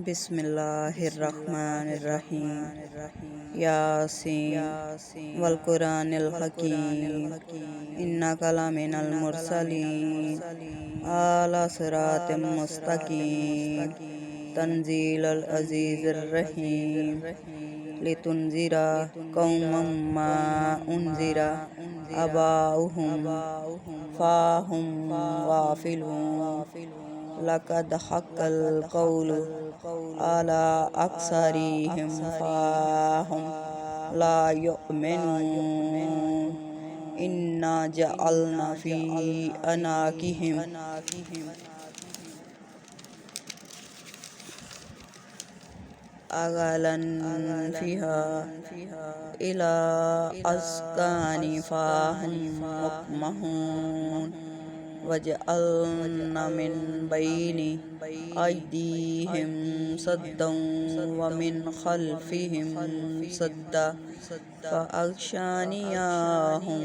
बिस्मिल्लाहिर्रहमानिर्रहीम। यासीन वल कुरानिल हकीम इन्नका लमिनल मुरसलीन अला सिरातिम मुस्तकीम तंजीलल अज़ीज़िर रहीम लितुनज़िरा कौमम मा उनज़िरा आबाउहुम फ़ाहुम गाफ़िलून। लक़द हक़्क़ल क़ौलु अला अक्सरिहिम फ़हुम ला युमिनून। इन्ना जअलना फ़ी अनाक़िहिम अग़लन फ़िहा इला अस्कानि फ़हुम मुक़महून। वजअलना मिन बैनि अयदीहिम सद्दन व मिन खल्फ़िहिम सद्दा फ़अग़शयनाहुम